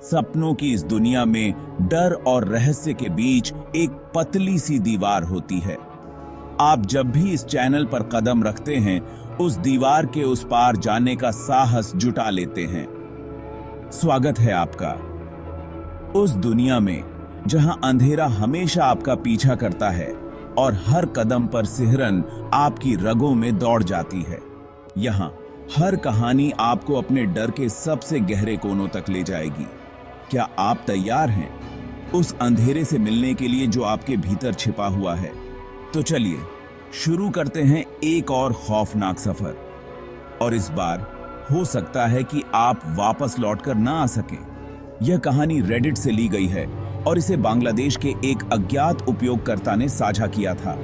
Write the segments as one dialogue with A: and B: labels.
A: सपनों की इस दुनिया में डर और रहस्य के बीच एक पतली सी दीवार होती है। आप जब भी इस चैनल पर कदम रखते हैं, उस दीवार के उस पार जाने का साहस जुटा लेते हैं। स्वागत है आपका उस दुनिया में जहां अंधेरा हमेशा आपका पीछा करता है और हर कदम पर सिहरन आपकी रगों में दौड़ जाती है। यहां हर कहानी आपको अपने डर के सबसे गहरे कोनों तक ले जाएगी। क्या आप तैयार हैं उस अंधेरे से मिलने के लिए जो आपके भीतर छिपा हुआ है? तो चलिए शुरू करते हैं एक और खौफनाक सफर। और इस बार हो सकता है कि आप वापस लौटकर ना आ सकें। यह कहानी रेडिट से ली गई है और इसे बांग्लादेश के एक अज्ञात उपयोगकर्ता ने साझा किया था।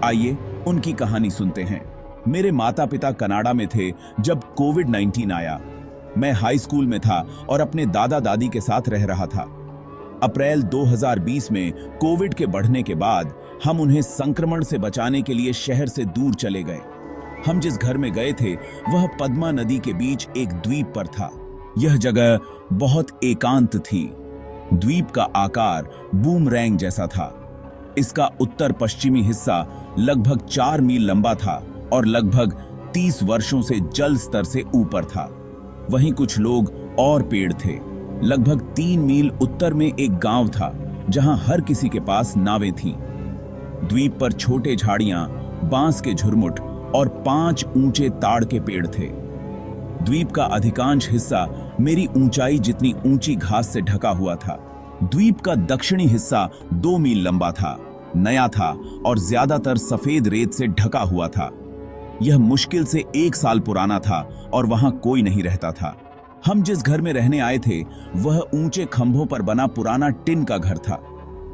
A: आइए उनकी कहानी सुनते हैं। मेरे माता पिता कनाडा में थे जब कोविड-19 आया। मैं हाई स्कूल में था और अपने दादा दादी के साथ रह रहा था। अप्रैल 2020 में कोविड के बढ़ने के बाद हम उन्हें संक्रमण से बचाने के लिए शहर से दूर चले गए। हम जिस घर में गए थे वह पद्मा नदी के बीच एक द्वीप पर था। यह जगह बहुत एकांत थी। द्वीप का आकार बूमरैंग जैसा था। इसका उत्तर पश्चिमी हिस्सा लगभग 4 मील लंबा था और लगभग 30 वर्षों से जल स्तर से ऊपर था। वहीं कुछ लोग और पेड़ थे। लगभग 3 मील उत्तर में एक गांव था जहां हर किसी के पास नावें थीं। द्वीप पर छोटे झाड़ियां, बांस के झुरमुट और 5 ऊंचे ताड़ के पेड़ थे। द्वीप का अधिकांश हिस्सा मेरी ऊंचाई जितनी ऊंची घास से ढका हुआ था। द्वीप का दक्षिणी हिस्सा 2 मील लंबा था, नया था और ज्यादातर सफेद रेत से ढका हुआ था। यह मुश्किल से 1 साल पुराना था और वहां कोई नहीं रहता था। हम जिस घर में रहने आए थे वह ऊंचे खंभों पर बना पुराना टिन का घर था।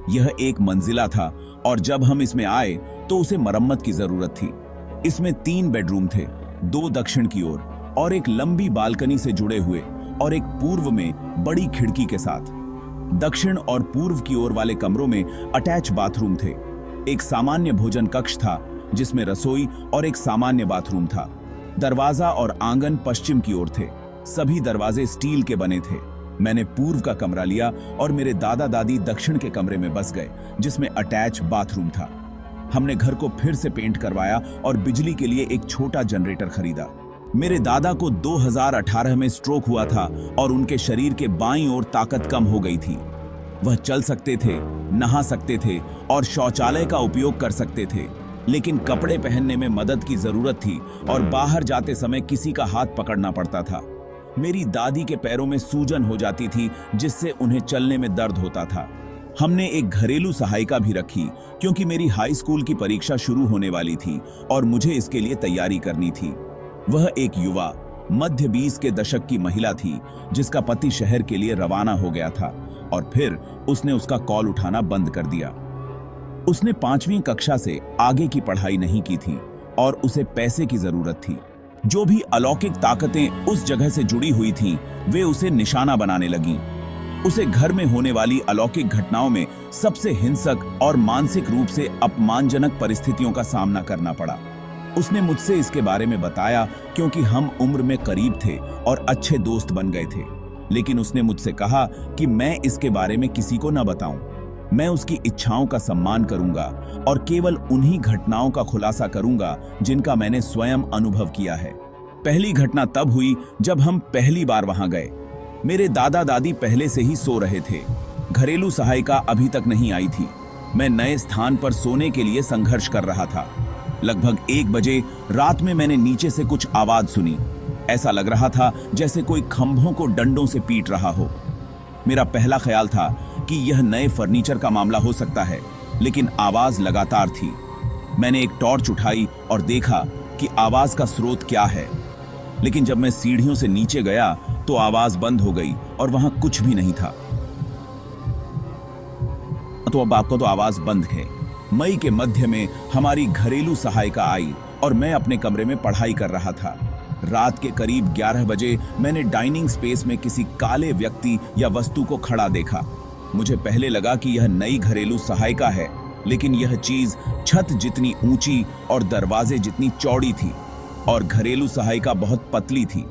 A: यह एक मंजिला था और जब हम इसमें आए तो उसे मरम्मत की जरूरत थी। इसमें 3 बेडरूम थे, 2 दक्षिण की ओर और एक लंबी बालकनी से जुड़े हुए और एक पूर्व में बड़ी खिड़की के साथ। दक्षिण और पूर्व की ओर वाले कमरों में अटैच बाथरूम थे। एक सामान्य भोजन कक्ष था जिसमें रसोई और एक सामान्य बाथरूम था। दरवाजा और आंगन पश्चिम की ओर थे। सभी दरवाजे स्टील के बने थे। मैंने पूर्व का कमरा लिया और मेरे दादा दादी दक्षिण के कमरे में बस गए जिसमें अटैच बाथरूम था। हमने घर को फिर से पेंट करवाया और बिजली के लिए एक छोटा जनरेटर खरीदा। मेरे दादा को 2018 में स्ट्रोक हुआ था और उनके शरीर के बाईं ओर ताकत कम हो गई थी। वह चल सकते थे, नहा सकते थे और शौचालय का उपयोग कर सकते थे, लेकिन कपड़े पहनने में मदद की जरूरत थी और बाहर जाते समय किसी का हाथ पकड़ना पड़ता था। मेरी दादी के पैरों में सूजन हो जाती थी जिससे उन्हें चलने में दर्द होता था। हमने एक घरेलू सहायिका भी रखी क्योंकि मेरी हाई स्कूल की परीक्षा शुरू होने वाली थी और मुझे इसके लिए तैयारी करनी थी। वह एक युवा मध्य 20 के दशक की महिला थी जिसका पति शहर के लिए रवाना हो गया था और फिर उसने उसका कॉल उठाना बंद कर दिया। उसने 5वीं कक्षा से आगे की पढ़ाई नहीं की थी और उसे पैसे की जरूरत थी। जो भी अलौकिक ताकतें उस जगह से जुड़ी हुई थीं, वे उसे निशाना बनाने लगीं। उसे घर में होने वाली अलौकिक घटनाओं में सबसे हिंसक और मानसिक रूप से अपमानजनक परिस्थितियों का सामना करना पड़ा। उसने मुझसे इसके बारे में बताया क्योंकि हम उम्र में करीब थे और अच्छे दोस्त बन गए थे, लेकिन उसने मुझसे कहा कि मैं इसके बारे में किसी को न बताऊं। मैं उसकी इच्छाओं का सम्मान करूंगा और केवल उन्हीं घटनाओं का खुलासा करूंगा जिनका मैंने स्वयं अनुभव किया है। पहली घटना तब हुई जब हम पहली बार वहां गए। मेरे दादा दादी पहले से ही सो रहे थे। घरेलू सहायिका अभी तक नहीं आई थी। मैं नए स्थान पर सोने के लिए संघर्ष कर रहा था। लगभग 1 बजे रात में मैंने नीचे से कुछ आवाज सुनी। ऐसा लग रहा था जैसे कोई खंभों को डंडों से पीट रहा हो। मेरा पहला ख्याल था कि यह नए फर्नीचर का मामला हो सकता है, लेकिन आवाज लगातार थी। मैंने एक टॉर्च उठाई और देखा कि आवाज का स्रोत क्या है, लेकिन जब मैं सीढ़ियों से नीचे गया तो आवाज बंद हो गई और वहां कुछ भी नहीं था। तो अब आपको तो आवाज बंद है। मई के मध्य में हमारी घरेलू सहायिका आई और मैं अपने कमरे में पढ़ाई कर रहा था। रात के करीब 11 बजे मैंने डाइनिंग स्पेस में किसी काले व्यक्ति या वस्तु को खड़ा देखा। मुझे पहले लगा कि यह नई घरेलू सहायिका है, लेकिन यह चीज छत जितनी ऊंची और दरवाजे जितनी चौड़ी थी और घरेलू सहायिका बहुत पतली थी।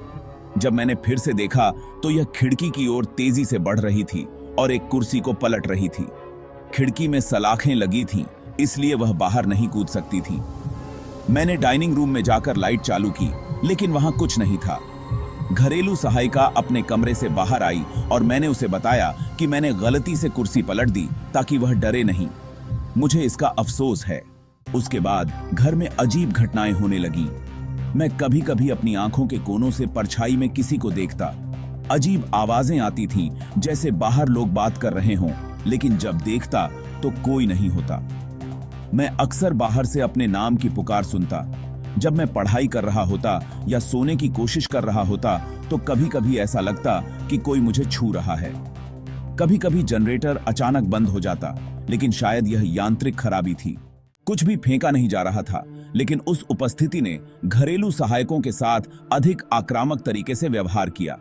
A: जब मैंने फिर से देखा तो यह खिड़की की ओर तेजी से बढ़ रही थी और एक कुर्सी को पलट रही थी। खिड़की में सलाखें लगी थीं, इसलिए वह बाहर नहीं कूद सकती थी। मैंने डाइनिंग रूम में जाकर लाइट चालू की, लेकिन वहां कुछ नहीं था। घरेलू सहायिका अपने कमरे से बाहर आई और मैंने उसे बताया कि मैंने गलती से कुर्सी पलट दी ताकि वह डरे नहीं। मुझे इसका अफसोस है। उसके बाद घर में अजीब घटनाएं होने लगीं। मैं कभी कभी अपनी आंखों के कोनों से परछाई में किसी को देखता। अजीब आवाजें आती थीं, जैसे बाहर लोग बात कर रहे हों, लेकिन जब देखता तो कोई नहीं होता। मैं अक्सर बाहर से अपने नाम की पुकार सुनता। जब मैं पढ़ाई कर रहा होता या सोने की कोशिश कर रहा होता तो कभी कभी ऐसा लगता कि कोई मुझे छू रहा है। कभी कभी जनरेटर अचानक बंद हो जाता, लेकिन शायद यह यांत्रिक खराबी थी। कुछ भी फेंका नहीं जा रहा था, लेकिन उस उपस्थिति ने घरेलू सहायकों के साथ अधिक आक्रामक तरीके से व्यवहार किया।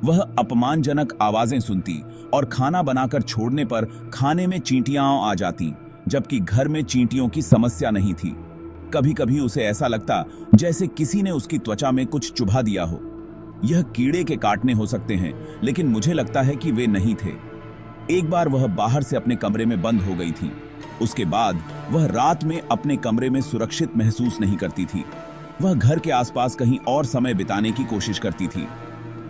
A: वह अपमानजनक आवाजें सुनती और खाना बनाकर छोड़ने पर खाने में चींटियां आ जाती, जबकि घर में चींटियों की समस्या नहीं थी। कभी कभी उसे ऐसा लगता जैसे किसी ने उसकी त्वचा में कुछ चुभा दिया हो। यह कीड़े के काटने हो सकते हैं, लेकिन मुझे लगता है कि वे नहीं थे। एक बार वह बाहर से अपने कमरे में बंद हो गई थी। उसके बाद वह रात में अपने कमरे में सुरक्षित महसूस नहीं करती थी। वह घर के आसपास कहीं और समय बिताने की कोशिश करती थी।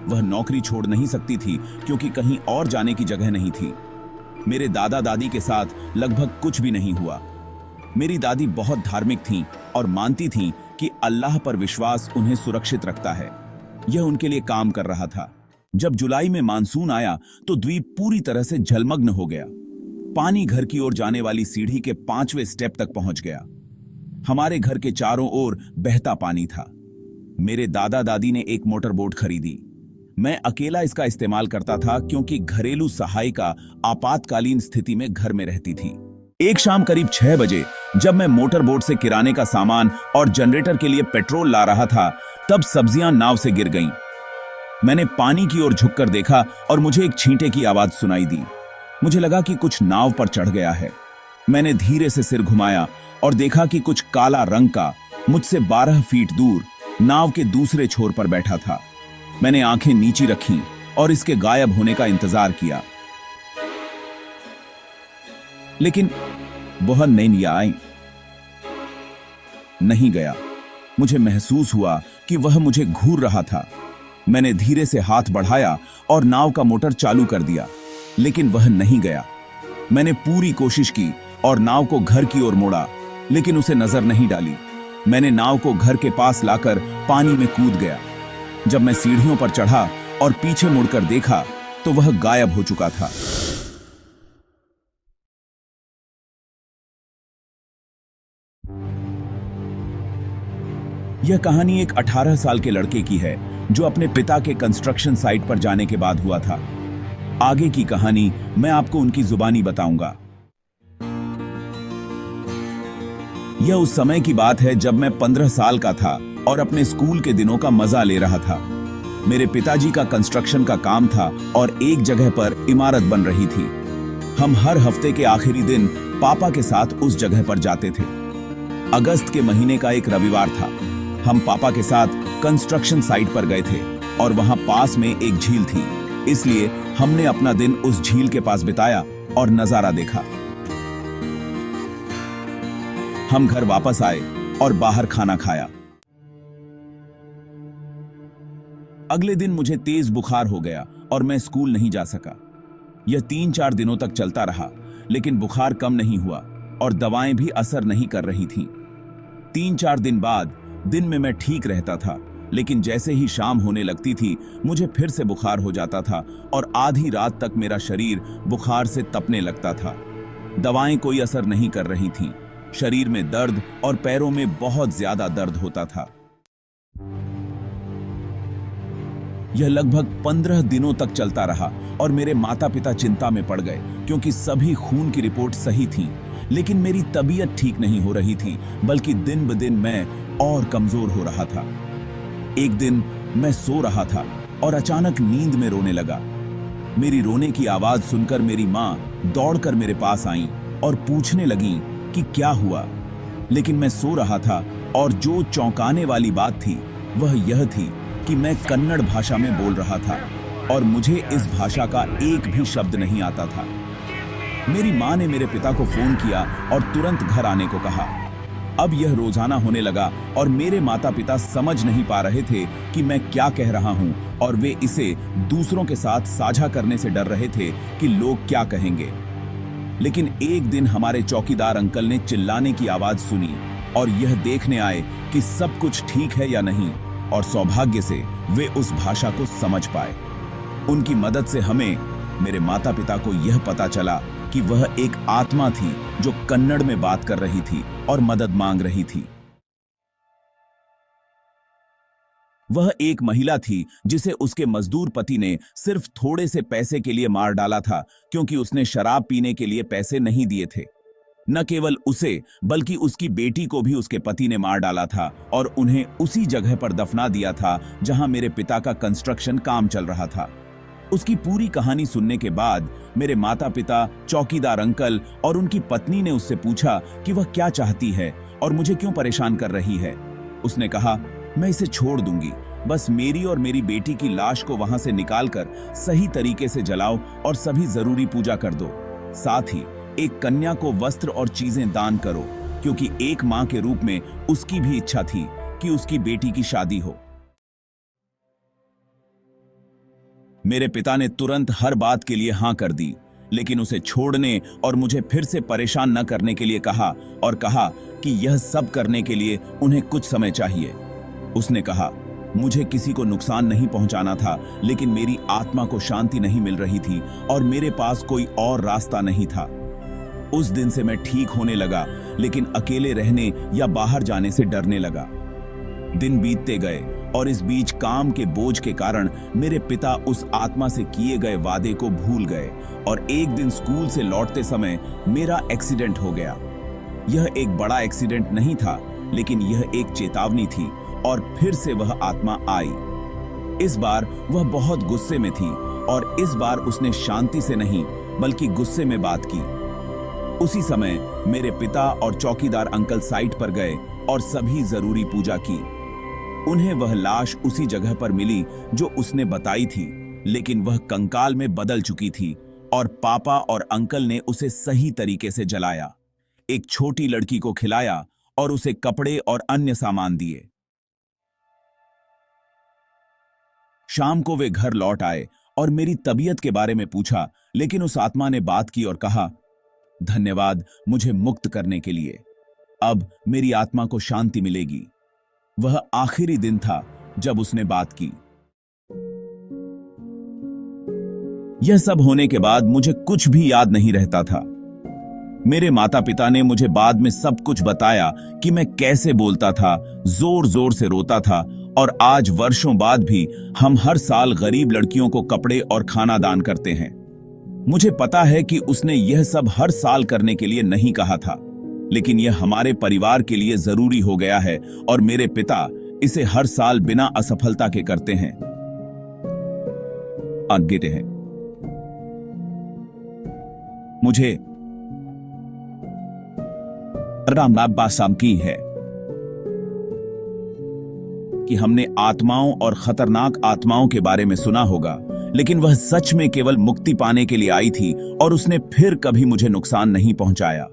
A: वह नौकरी छोड़ नहीं सकती थी क्योंकि कहीं और जाने की जगह नहीं थी। मेरे दादा दादी के साथ लगभग कुछ भी नहीं हुआ। मेरी दादी बहुत धार्मिक थीं और मानती थीं कि अल्लाह पर विश्वास उन्हें सुरक्षित रखता है। यह उनके लिए काम कर रहा था। जब जुलाई में मानसून आया तो द्वीप पूरी तरह से जलमग्न हो गया। पानी घर की ओर जाने वाली सीढ़ी के 5वें स्टेप तक पहुंच गया। हमारे घर के चारों ओर बहता पानी था। मेरे दादा दादी ने एक मोटर बोट खरीदी। मैं अकेला इसका इस्तेमाल करता था क्योंकि घरेलू सहायिका आपातकालीन स्थिति में घर में रहती थी। एक शाम करीब 6 बजे जब मैं मोटर बोट से किराने का सामान और जनरेटर के लिए पेट्रोल ला रहा था, तब सब्जियां नाव से गिर गईं। मैंने पानी की ओर झुककर देखा और मुझे एक छींटे की आवाज सुनाई दी। मुझे लगा कि कुछ नाव पर चढ़ गया है। मैंने धीरे से सिर घुमाया और देखा कि कुछ काला रंग का मुझसे 12 फीट दूर नाव के दूसरे छोर पर बैठा था। मैंने आंखें नीची रखीं और इसके गायब होने का इंतजार किया, लेकिन वह नहीं आई। नहीं गया। मुझे महसूस हुआ कि वह मुझे घूर रहा था। मैंने धीरे से हाथ बढ़ाया और नाव का मोटर चालू कर दिया, लेकिन वह नहीं गया। मैंने पूरी कोशिश की और नाव को घर की ओर मोड़ा, लेकिन उसे नजर नहीं डाली। मैंने नाव को घर के पास लाकर पानी में कूद गया। जब मैं सीढ़ियों पर चढ़ा और पीछे मुड़कर देखा तो वह गायब हो चुका था। यह कहानी एक 18 साल के लड़के की है जो अपने पिता के कंस्ट्रक्शन साइट पर जाने के बाद हुआ था। आगे की कहानी मैं आपको उनकी जुबानी बताऊंगा। यह उस समय की बात है जब मैं 15 साल का था और अपने स्कूल के दिनों का मजा ले रहा था। मेरे पिताजी का कंस्ट्रक्शन का काम था और एक जगह पर इमारत बन रही थी। हम हर हफ्ते के आखिरी दिन पापा के साथ उस जगह पर जाते थे। अगस्त के महीने का एक रविवार था। हम पापा के साथ कंस्ट्रक्शन साइट पर गए थे और वहां पास में एक झील थी, इसलिए हमने अपना दिन उस झील के पास बिताया और नजारा देखा। हम घर वापस आए और बाहर खाना खाया। अगले दिन मुझे तेज बुखार हो गया और मैं स्कूल नहीं जा सका। यह 3-4 दिनों तक चलता रहा, लेकिन बुखार कम नहीं हुआ और दवाएं भी असर नहीं कर रही थीं। 3-4 दिन बाद दिन में मैं ठीक रहता था, लेकिन जैसे ही शाम होने लगती थी मुझे फिर से बुखार हो जाता था और आधी रात तक मेरा शरीर बुखार से तपने लगता था। दवाएं कोई असर नहीं कर रही थीं। शरीर में दर्द और पैरों में बहुत ज्यादा दर्द होता था। यह लगभग 15 दिनों तक चलता रहा और मेरे माता पिता चिंता में पड़ गए क्योंकि सभी खून की रिपोर्ट सही थी, लेकिन मेरी तबीयत ठीक नहीं हो रही थी, बल्कि दिन ब दिन मैं और कमजोर हो रहा था। एक दिन मैं सो रहा था और अचानक नींद में रोने लगा। मेरी रोने की आवाज सुनकर मेरी माँ दौड़कर मेरे पास आई और पूछने लगी कि क्या हुआ, लेकिन मैं सो रहा था और जो चौंकाने वाली बात थी वह यह थी कि मैं कन्नड़ भाषा में बोल रहा था और मुझे इस भाषा का एक भी शब्द नहीं आता था। मेरी माँ ने मेरे पिता को फोन किया और तुरंत घर आने को कहा। अब यह रोजाना होने लगा और मेरे माता पिता समझ नहीं पा रहे थे कि मैं क्या कह रहा हूं और वे इसे दूसरों के साथ साझा करने से डर रहे थे कि लोग क्या कहेंगे। लेकिन एक दिन हमारे चौकीदार अंकल ने चिल्लाने की आवाज सुनी और यह देखने आए कि सब कुछ ठीक है या नहीं, और सौभाग्य से वे उस भाषा को समझ पाए। उनकी मदद से हमें, मेरे माता पिता को यह पता चला कि वह एक आत्मा थी जो कन्नड़ में बात कर रही थी और मदद मांग रही थी। वह एक महिला थी जिसे उसके मजदूर पति ने सिर्फ थोड़े से पैसे के लिए मार डाला था, क्योंकि उसने शराब पीने के लिए पैसे नहीं दिए थे। न केवल उसे बल्कि उसकी बेटी को भी उसके पति ने मार डाला था और उन्हें उसी जगह पर दफना दिया था जहां मेरे पिता का कंस्ट्रक्शन काम चल रहा था। उसकी पूरी कहानी सुनने के बाद मेरे माता पिता, चौकीदार अंकल और उनकी पत्नी ने उससे पूछा कि वह क्या चाहती है और मुझे क्यों परेशान कर रही है। उसने कहा, मैं इसे छोड़ दूंगी, बस मेरी और मेरी बेटी की लाश को वहां से निकालकर सही तरीके से जलाओ और सभी जरूरी पूजा कर दो। साथ ही एक कन्या को वस्त्र और चीजें दान करो, क्योंकि एक मां के रूप में उसकी भी इच्छा थी कि उसकी बेटी की शादी हो। मेरे पिता ने तुरंत हर बात के लिए हां कर दी, लेकिन उसे छोड़ने और मुझे फिर से परेशान न करने के लिए कहा और कहा कि यह सब करने के लिए उन्हें कुछ समय चाहिए। उसने कहा, मुझे किसी को नुकसान नहीं पहुंचाना था, लेकिन मेरी आत्मा को शांति नहीं मिल रही थी और मेरे पास कोई और रास्ता नहीं था। उस दिन से मैं ठीक होने लगा, लेकिन अकेले रहने या बाहर जाने से डरने लगा। दिन बीतते गए और इस बीच काम के बोझ के कारण मेरे पिता उस आत्मा से किए गए वादे को भूल गए और एक दिन स्कूल से लौटते समय मेरा एक्सीडेंट हो गया। यह एक बड़ा एक्सीडेंट नहीं था, लेकिन यह एक चेतावनी थी और फिर से वह आत्मा आई। इस बार वह बहुत गुस्से में थी और इस बार उसने शांति से नहीं बल्कि गुस्से में बात की। उसी समय मेरे पिता और चौकीदार अंकल साइट पर गए और सभी जरूरी पूजा की। उन्हें वह लाश उसी जगह पर मिली जो उसने बताई थी, लेकिन वह कंकाल में बदल चुकी थी और पापा और अंकल ने उसे सही तरीके से जलाया, एक छोटी लड़की को खिलाया और उसे कपड़े और अन्य सामान दिए। शाम को वे घर लौट आए और मेरी तबीयत के बारे में पूछा, लेकिन उस आत्मा ने बात की और कहा, धन्यवाद मुझे मुक्त करने के लिए, अब मेरी आत्मा को शांति मिलेगी। वह आखिरी दिन था जब उसने बात की। यह सब होने के बाद मुझे कुछ भी याद नहीं रहता था। मेरे माता पिता ने मुझे बाद में सब कुछ बताया कि मैं कैसे बोलता था, जोर जोर से रोता था, और आज वर्षों बाद भी हम हर साल गरीब लड़कियों को कपड़े और खाना दान करते हैं। मुझे पता है कि उसने यह सब हर साल करने के लिए नहीं कहा था, लेकिन यह हमारे परिवार के लिए जरूरी हो गया है और मेरे पिता इसे हर साल बिना असफलता के करते हैं। आगे हैं। मुझे राम की है कि हमने आत्माओं और खतरनाक आत्माओं के बारे में सुना होगा, लेकिन वह सच में केवल मुक्ति पाने के लिए आई थी और उसने फिर कभी मुझे नुकसान नहीं पहुंचाया।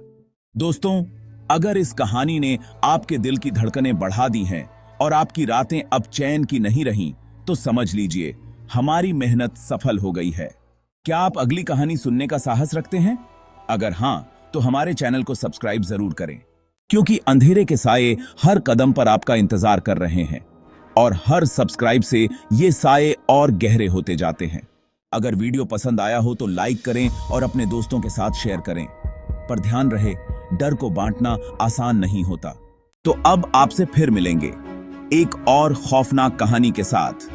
A: दोस्तों, अगर इस कहानी ने आपके दिल की धड़कनें बढ़ा दी हैं और आपकी रातें अब चैन की नहीं रहीं, तो समझ लीजिए हमारी मेहनत सफल हो गई है। क्या आप अगली कहानी सुनने का साहस रखते हैं? अगर हां, तो हमारे चैनल को सब्सक्राइब जरूर करें, क्योंकि अंधेरे के साये हर कदम पर आपका इंतजार कर रहे हैं और हर सब्सक्राइब से ये साये और गहरे होते जाते हैं। अगर वीडियो पसंद आया हो तो लाइक करें और अपने दोस्तों के साथ शेयर करें। पर ध्यान रहे, डर को बांटना आसान नहीं होता। तो अब आपसे फिर मिलेंगे एक और खौफनाक कहानी के साथ।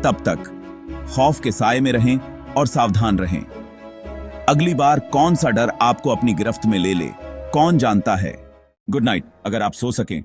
A: तब तक खौफ के साये में रहें और सावधान रहें। अगली बार कौन सा डर आपको अपनी गिरफ्त में ले ले, कौन जानता है। Good night. अगर आप सो सकें